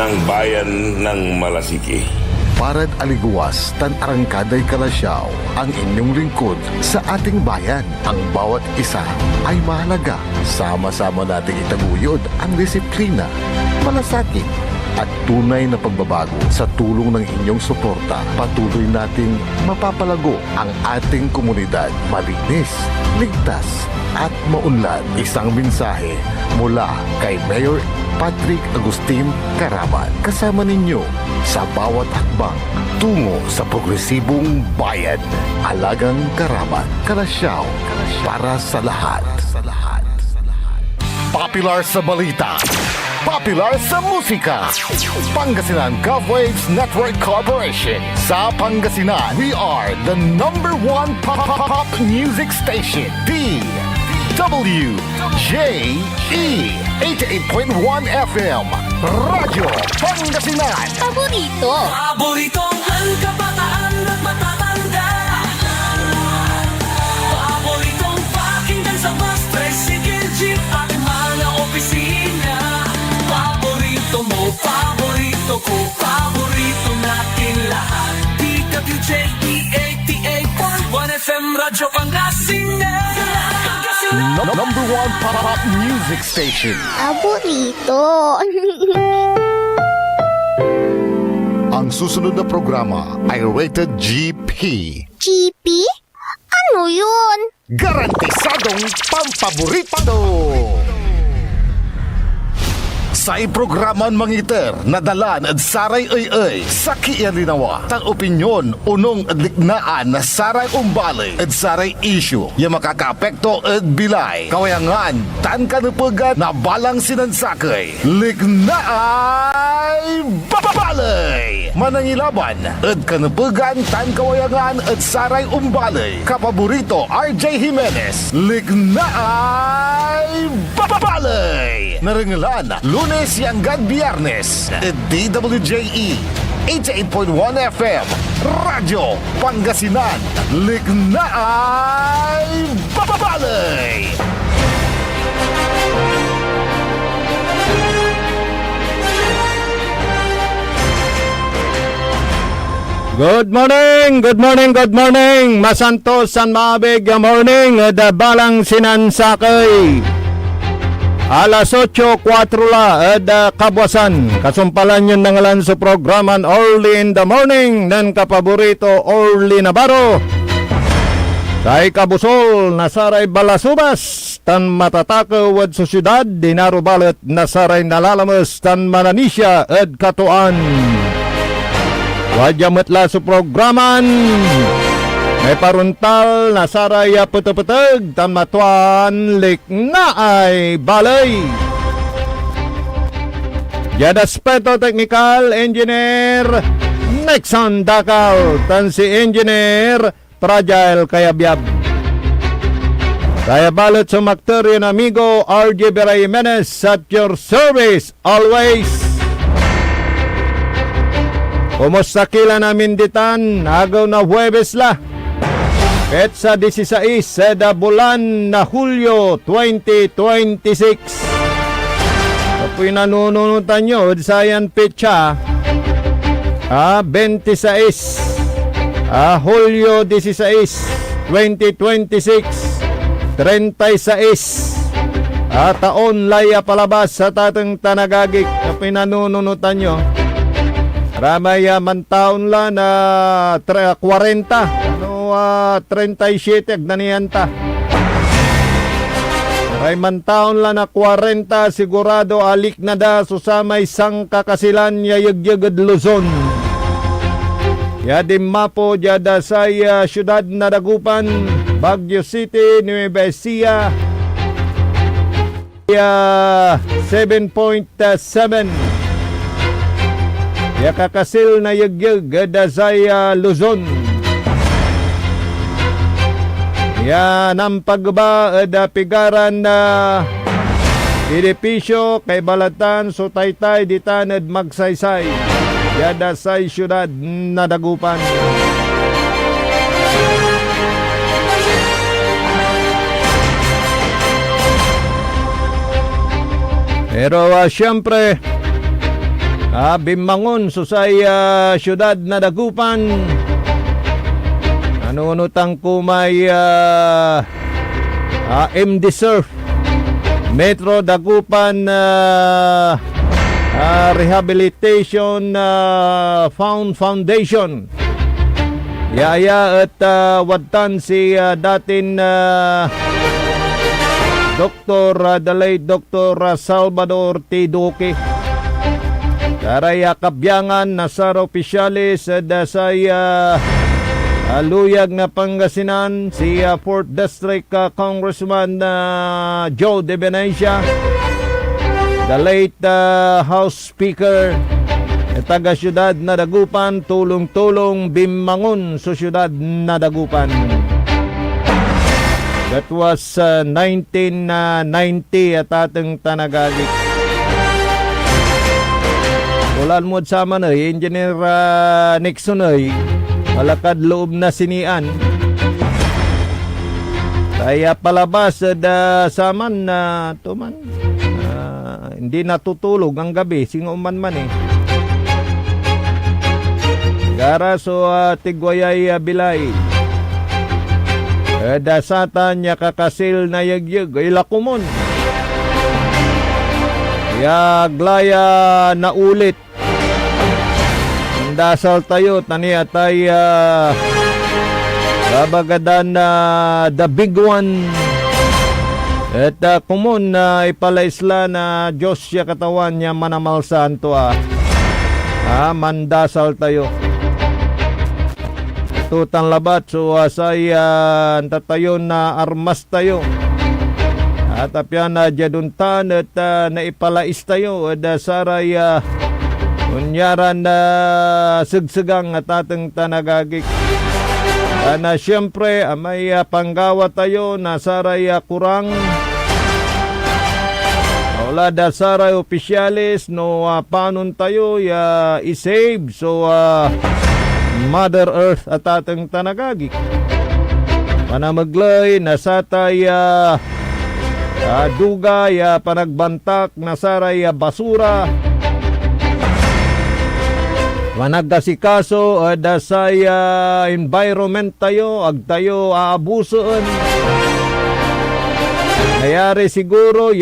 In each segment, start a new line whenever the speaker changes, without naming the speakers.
ng bayan ng Malasiki.
Parad aliguas tan arangkaday kalasyaw ang inyong lingkod sa ating bayan. Ang bawat isa ay mahalaga. Sama-sama nating itaguyod ang disiplina, malasakit at tunay na pagbabago. Sa tulong ng inyong suporta, patuloy nating mapapalago ang ating komunidad. Malinis, ligtas at maunlad. Isang mensahe mula kay Mayor Patrick Agustin Caraman. Kasama ninyo sa bawat hakbang tungo sa progresibong bayan. Alagang Caraman, Kalasyaw, para sa lahat. Popular sa balita, popular sa musika. Pangasinan Govwaves Network Corporation. Sa Pangasinan, we are the number one pop music station. DWJE 88.1 FM Radyo Pangasinan.
Paboritong ang kabataan at matatanda. Paboritong pakinggan sa bus, tricycle, jeep at mga opisina. Paborito mo, paborito ko, paborito natin lahat. DWJE 88.1 FM Radyo Pangasinan.
Number one pop music station.
Paborito.
Ang susunod na programa ay rated GP.
GP? Ano yun?
Garantisadong pampaborito! Sa iprograman mangiter, nadalan at saray ay sa kialinawa. Tan opinyon, unong adliknaan na saray umbali at saray issue. Yung makakaapekto at bilay. Kawayangan, tan kanupugan na balang sinansakay. Liknaay babalay! Manangilaban at kanupugan, tan kawayangan at saray umbali. Kapaborito, RJ Jimenez. Liknaay babalay! Naringalan, Lunes hanggang Biyernes, DWJE 88.1 FM Radyo Pangasinan. Liknaay babalay!
Good morning, good morning, good morning. Masantos San Mabig, good morning. Balang sinansakay. Alas 8:04 kabwasan. Kasumpalan yun nangalan sa programan Early in the Morning ng kapaborito Orly Navarro. Kay Kabusol, nasaray Balasubas, tan matatakaw at susyudad, dinaro balat, nasaray Nalalamas, tan Mananisya at Katuan. Wadyamatla sa programan, may paruntal na saraya putuputug tamatuan likna ay balay. Jadaspeto Technical Engineer Nexon Dakal tan si Engineer Fragile Kayabyab. Kaya balot sa Mactorian amigo RJ Beray Jimenez at your service always. Kumusta kila namin ditan, agaw na Huwebes la. At sa 16 sa bulan na Hulyo 2026. Apoy nanununutan nyo, sayan petsa, 26, Hulyo 16, 2026, 36, taon laya palabas sa tatang tanagagik. Apoy nanununutan nyo. Ramay man taon la na 40. 37 agnaniyanta. Rayman taon la na 40 sigurado alik na da susamay sang kakasilan yayagyagad Luzon. Yadim mapo jada saya syudad na Dagupan, Baguio City, Nueva Ecija. 7.7. Ya kakasil na yagyag da saya Luzon. Ya nampagba da pigaran na edipisyo kay balatan so taytay ditanad magsaysay. Yada say syudad na Dagupan. Pero siyempre Bimangon susay syudad na Dagupan. Nanunutang kumay MD Surf Metro Dagupan Rehabilitation Foundation. Yaya at wadtan si datin the late Dr. Salvador T. Duque. Karaya kabyangan nasar opisyalis sa luyag na Pangasinan si 4th District Congressman Joe De Venecia, the late House Speaker taga siyudad na Dagupan, tulong-tulong bimangon sa siyudad na Dagupan. That was 1990 at atong tanagali. Ulan mo sa man Engineer Nixon malakad loob na sinian. Kaya palabas saman na tuman. Hindi natutulog ang gabi, singuman man Gara so tigwayay bilay. Dasatan niya kakasil na yagyag ay lakumon. Yaglaya na ulit. Dasal tayo tani atay babagadan na the big one. At kumun na ipalaisla na Diyos siya katawan niya manamalsaan to mandasal tayo. Tutang labat so tatayo na armas tayo. At apyan na jaduntan at naipalais tayo at saray unyaran na sigsigang at ating tanagagik. Na siyempre may panggawa tayo na saray kurang. Wala da saray opisyalis no panon tayo isave so Mother Earth at ating tanagagik. Panamaglay na satay dugay panagbantak na saray basura. Managdasikaso dasay environment tayo, ag tayo aabusoon. Nayari siguro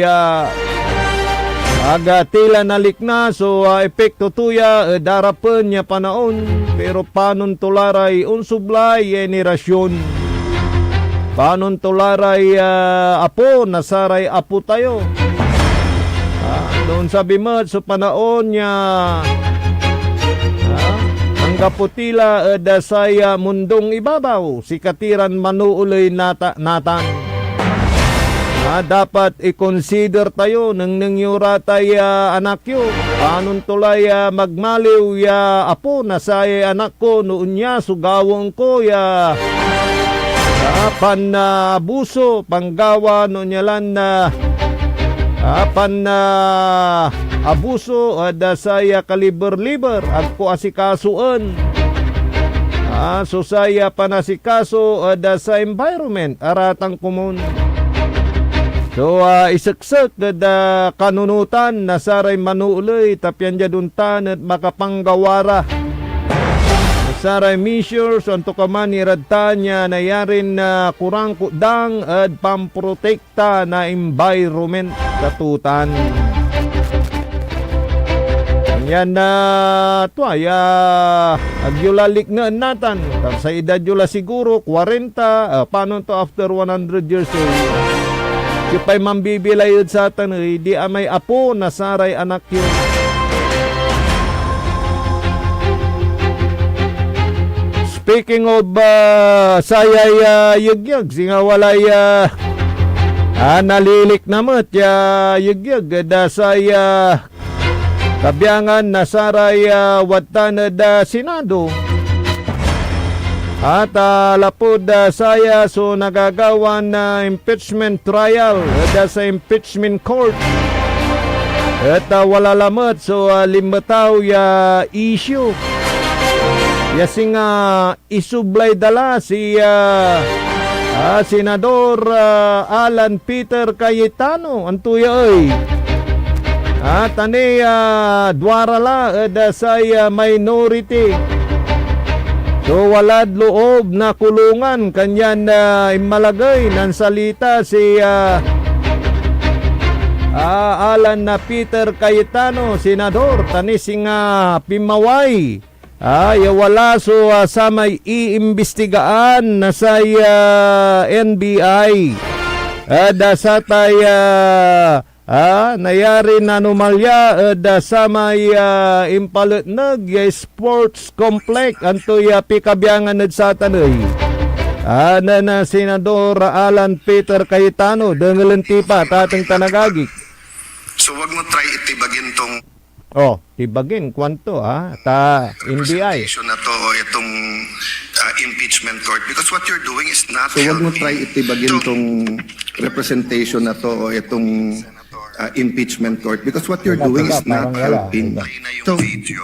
aga tila nalikna so epekto tuya darapan niya panaon pero panon tularay unsublay generasyon. Panon tularay apo nasaray apo tayo. Doon sabi mo so panaon niya ang kaputila dasay mundong ibabaw si katiran manuuloy natan. Dapat i-consider tayo nang nangyura tayo anak yo. Panon tulay magmaliw apo na say anak ko noon niya sugawong ko pan abuso panggawa noon niya lan pan abuso dasay kaliber-liber agko asikasuan. So saya panasikaso sa environment aratang kumun. So isaksak da kanunutan na saray manuuloy tapyan jaduntan at makapanggawara. Saray measures anto kaman iradtan niya na yarin na kurang kudang at pamprotekta na environment katutan. Yan na agyulalik na natan. Sa edad yula siguro 40 paano to after 100 years old. Kupay mambibilayod sa atan, di amay apo na saray anak yun. Speaking of sayay yugyag, singa walay nalilik namat yugyag, dasay kabyangan na saray watan da Senado. At lapod saya so nagagawan na impeachment trial sa impeachment court. At wala lamat so limataw issue. Yasing isublay dala si Senador Alan Peter Cayetano antuya Tani dwara la say minority. So walad loob na kulungan kanyan imalagay ng salita si Alan na Peter Cayetano, senador, tani singa Pimaway. Wala so sa may iimbestigaan na sa NBI. Sa tay nayari na anomalya sa may impalutnag sports complex antoy pikabyangan sa tanay. Na senador Alan Peter Cayetano dengelanti pa tatang tanagagik.
So wag mo try itibagin tong
tibagin kwanto ta NBI.
na to o itong impeachment court because what you're doing is not
So wag mo
helping
try itibagin tong representation na to o itong impeachment court because what you're doing is not helping.
play na yung
So,
video.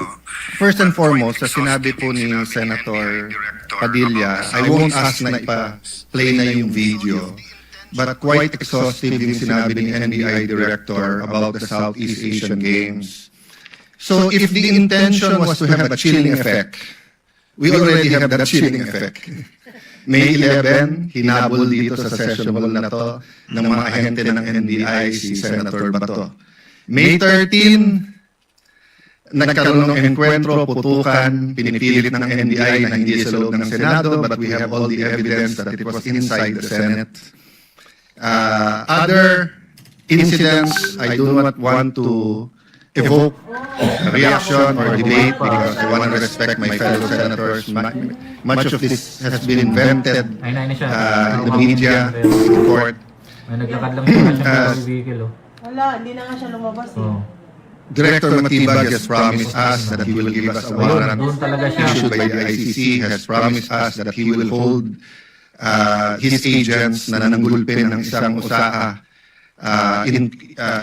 first and foremost, sa sinabi po ni Senator Padilla, I won't ask na ipa-play na yung video. But quite exhaustive yung sinabi ni NBI Director about the Southeast Asian Games. So if the intention was to have a chilling effect, we already have that chilling effect. May 11, hinabol dito sa session hall na to ng mga ahente ng NBI si Senator Bato. May 13, nagkaroon ng enkwentro, putukan, pinipilit ng NBI na hindi sa loob ng Senado, but we have all the evidence that it was inside the Senate. Other incidents, I do not want to evoke a reaction or debate because I want to respect my fellow senators. Much of this has been invented in the media, in the court.
May naglakad lang siya sa vehicle.
Wala, hindi na nga siya lumabas eh.
Director Matibag has promised us that he will give us a warrant
Doon talaga siya.
issued by the ICC, has promised us that he will hold his agents na nananggulpin ng isang usaa.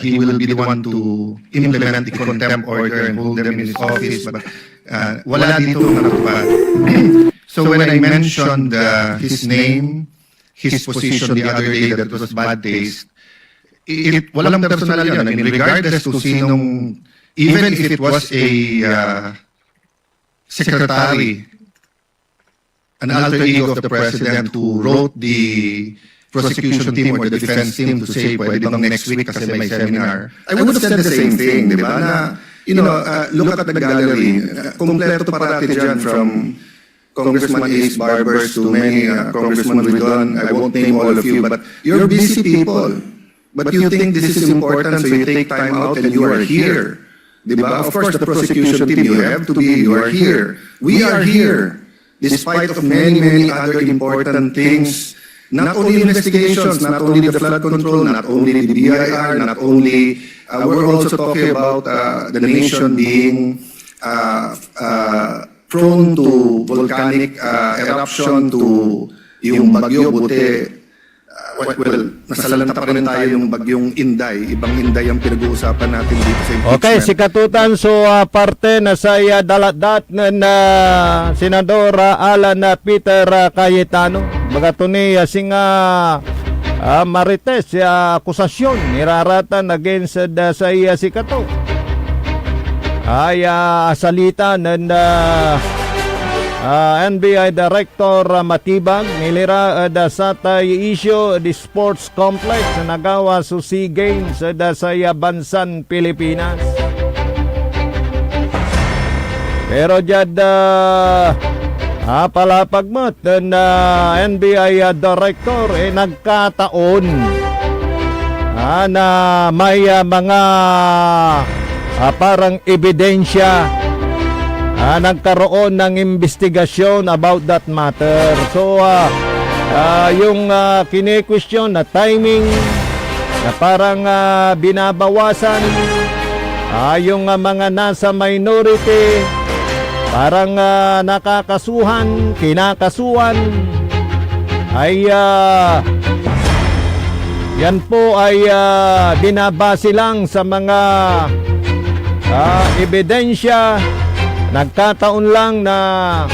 He will be the one to implement the contempt order and hold them in his office, but wala dito nakatupad. So when I mentioned his name, his position the other day that it was bad taste, walang personal yun. I mean, regardless to sinong, even if it was a secretary, an alter ego of the president who wrote the prosecution team or the defense team to say, pwede bang next week kasi may seminar, I would have said the same thing, di ba? Na, look at the gallery. Kompleto parati dyan from Congressman Ace Barbers to many Congressman Ridon. I won't name all of you, but you're busy people. But you think this is important, so you take time out and you are here. Di ba? Of course, the prosecution team, you are here. We are here. Despite of many other important things, not only investigations, not only the flood control, not only the BIR, not only, we're also talking about the nation being prone to volcanic eruption, to yung bagyo, buti, nasalanta pa rin tayo yung bagyong Inday. Ibang Inday ang pinag-uusapan natin dito sa impeachment.
Okay, si Katutan, so parte na sa dalat-dat na Senador Alan Peter Cayetano. Bagatuni singa marites akusasyon niraratan against sa si Kato. Ay salita ng NBI Director Matibag nilira sa issue the sports complex na nagawa sa SEA Games sa bansan Pilipinas. Pero jad palapagmat na NBI Director nagkataon na may mga parang ebidensya nagkaroon ng investigasyon about that matter. So, yung kine-question na timing na parang binabawasan yung mga nasa minority, parang nakakasuhan, kinakasuhan, ay yan po ay binabase lang sa mga ebidensya. Nagkataon lang na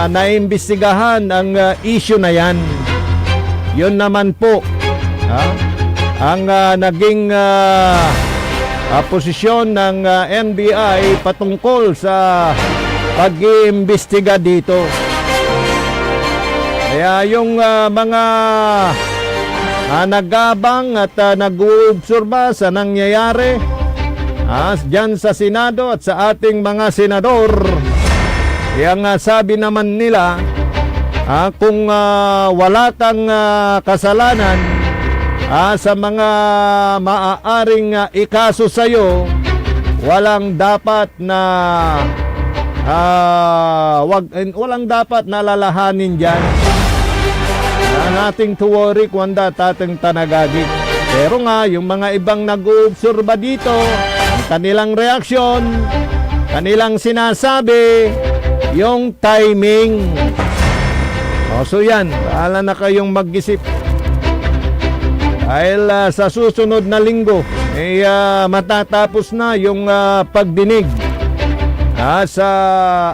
naimbestigahan ang issue na yan. Yun naman po ang naging posisyon ng NBI patungkol sa pag-iimbestiga dito. Kaya yung mga nagabang at nag-uobserba sa nangyayari dyan sa Senado at sa ating mga senador, yang sabi naman nila, kung wala kang kasalanan sa mga maaaring ikaso sa'yo, walang dapat na walang dapat na lalahanin dyan. Nating to worry kung dating tanagagi. Pero nga, yung mga ibang nag-uobserba dito, ang kanilang reaksyon, kanilang sinasabi, yung timing. So yan, bahala na kayong mag-isip. Dahil sa susunod na linggo, matatapos na yung pagdinig sa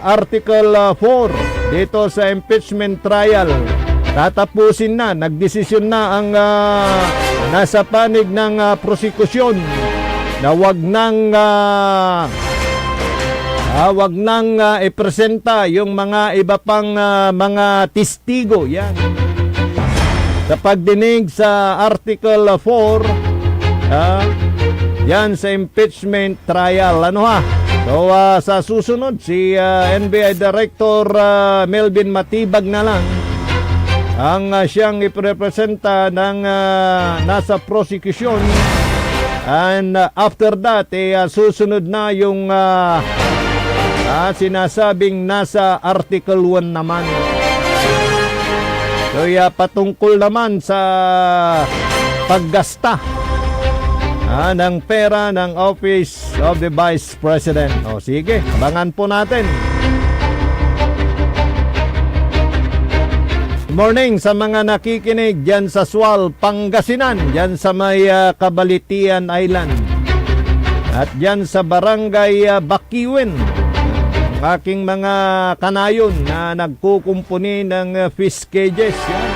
Article 4 dito sa impeachment trial. Tatapusin na, nagdesisyon na ang nasa panig ng prosekusyon na wag nang ipresenta yung mga iba pang mga testigo. Yan. Sa pagdinig sa Article 4, yan sa impeachment trial. So sa susunod, si NBI Director Melvin Matibag na lang ang siyang iprepresenta ng nasa prosecution, and after that susunod na yung sinasabing nasa Article 1 naman. So patungkol naman sa paggasta ng pera ng Office of the Vice President. Sige, abangan po natin. Morning sa mga nakikinig dyan sa Sual, Pangasinan, dyan sa may Cabalitian Island, at dyan sa Barangay Bakiwen, aking mga kanayon na nagkukumpuni ng fish cages. Yan.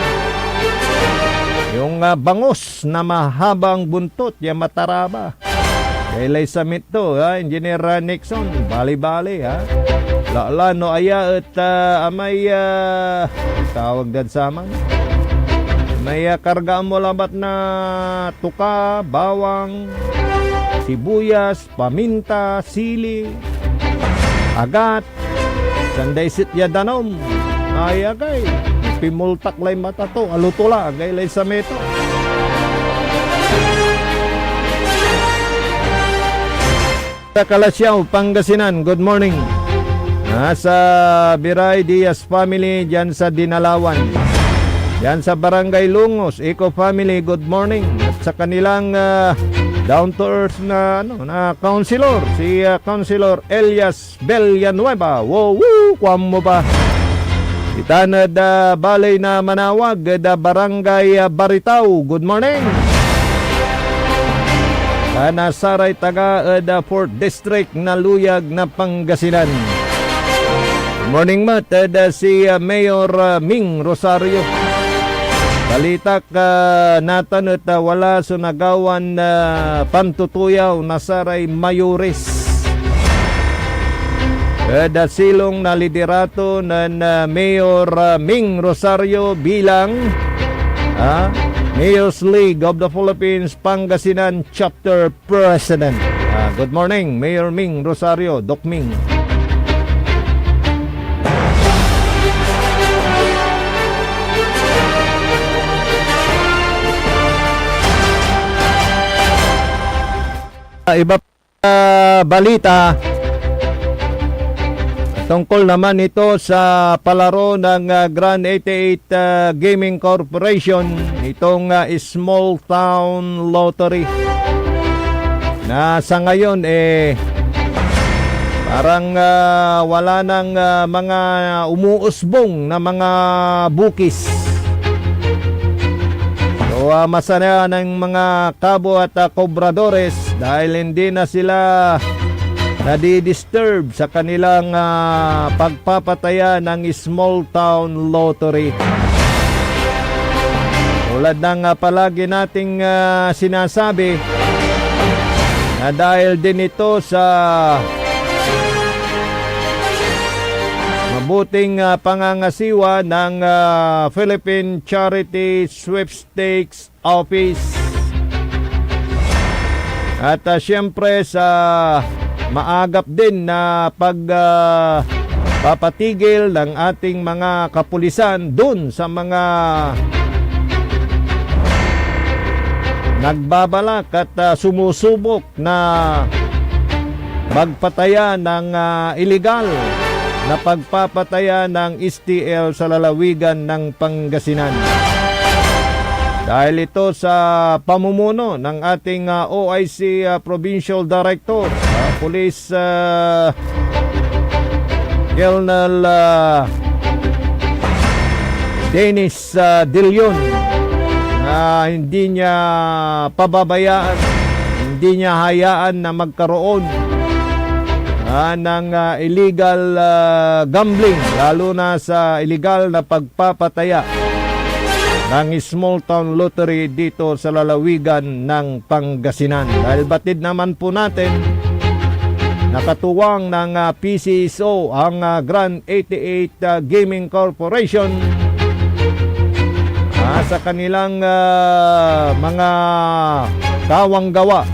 Yung bangus na mahabang buntot, yung mataraba. Kailay samit to, Engineer Nixon, bali-bali, Lala no aya at amay tawag dad saman. May karga mo labat na tuka, bawang, sibuyas, paminta, sili, agat, sanday sitya danom. Ay agay, pimultak lay mata to, alutula, agay lay sa meto. Sa Kalasyaw, Pangasinan, good morning. Nasa Biray Diaz family dyan sa Dinalawan. Yan sa Barangay Lungos, Eco family, good morning. At sa kanilang down to earth na counselor, si Counselor Elias Villanueva. Wow, kuwam mo ba? Itanad balay na Manawag, Barangay Baritaw, good morning. Nasaray taga 4th District na Luyag na Pangasinan. Morning mat, si Mayor Ming Rosario. Balitak natanot wala sunagawan pantutuyaw nasaray mayores. Silong na liderato ng Mayor Ming Rosario bilang Mayor's League of the Philippines Pangasinan Chapter President. Good morning, Mayor Ming Rosario, Doc Ming. Iba balita tungkol naman ito sa palaro ng Grand 88 Gaming Corporation, itong Small Town Lottery na sa ngayon parang wala nang mga umuusbong na mga bukis. So masaya ng mga kabo at kobradores dahil hindi na sila nadi-disturb sa kanilang pagpapataya ng Small Town Lottery. Tulad ng palagi nating sinasabi, na dahil din ito sa mabuting pangangasiwa ng Philippine Charity Sweepstakes Office. At siyempre sa maagap din na papatigil ng ating mga kapulisan dun sa mga nagbabalak at sumusubok na magpataya ng illegal na pagpapataya ng STL sa lalawigan ng Pangasinan. Dahil ito sa pamumuno ng ating OIC Provincial Director, Police Colonel Dennis De Leon, na hindi niya pababayaan, hindi niya hayaan na magkaroon ng illegal gambling, lalo na sa illegal na pagpapataya ng small town lottery dito sa lalawigan ng Pangasinan. Dahil batid naman po natin, nakatuwang ng PCSO ang Grand 88 Gaming Corporation sa kanilang mga kawang gawa,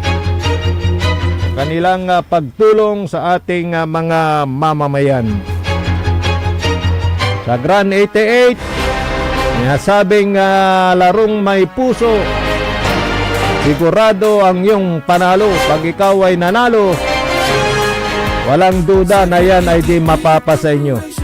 kanilang pagtulong sa ating mga mamamayan. Sa Grand 88, sinasabing larong may puso, sigurado ang iyong panalo. Pag ikaw ay nanalo, walang duda na yan ay di mapapasa inyo.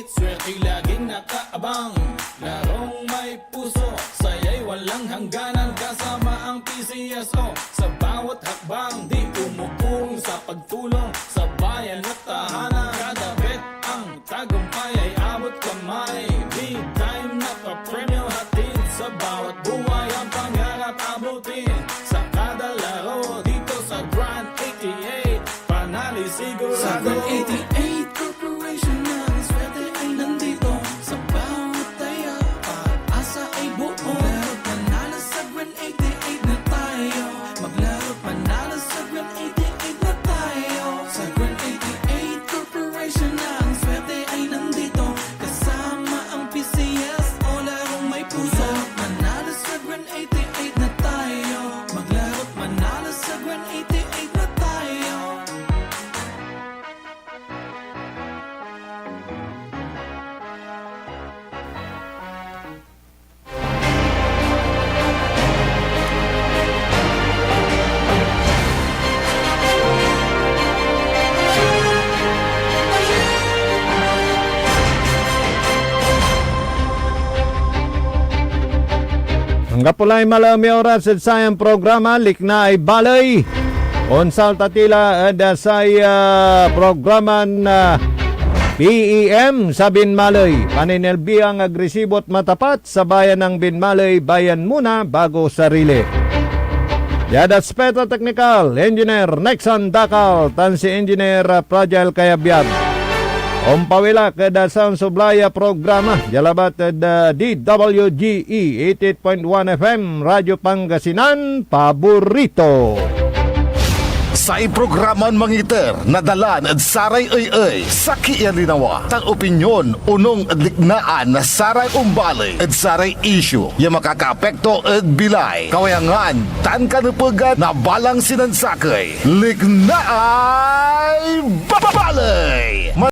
Swerte laging nakaabang, larong may puso, saya'y walang hangganan, kasama ang PCSO. Sa bawat hakbang, di umuurong sa pagtulong sa bayan at tahanan. Kada bet ang tagumpay ay abot kamay, big time na pa-premyo hatid. Sa bawat buhay ang pangarap abutin, sa kada laro dito sa Grand 88, panali sigurado. Sa Grand 88 Corporation na swerte ay nandito, sa bawat taya pag-asa ay buo. Maglaro't manalo sa Grand 88 na tayo, maglaro't manalo sa Grand 88 na tayo. Sa Grand 88 Corporation na ang swerte ay nandito, kasama ang PCS o larong may puso. Manalo sa Grand 88 na tayo, maglaro't manalo sa Grand 88 na tayo.
Hanggang pulay malami oras sa sayang programa, likna ay balay. Konsalta tila sa programa na PEM sa Binmalay. Paninelbiang agresibo at matapat sa bayan ng Binmalay, bayan muna bago sarili. Yada Speta Technical, Engineer Nexon Dakal, Tansi Engineer Fragile Kayabyab. Ompawila kada sound sublaya programa jalabat DWGE 88.1 FM Radyo Pangasinan paborito.
Sa iprograman mangiter nadalan at saray ay sa kialinawa tang opinyon unong liknaan na saray umbali at saray issue yung makakaapekto at bilay kawayangan tan kanupugan na balang sinansakay liknaay babalay.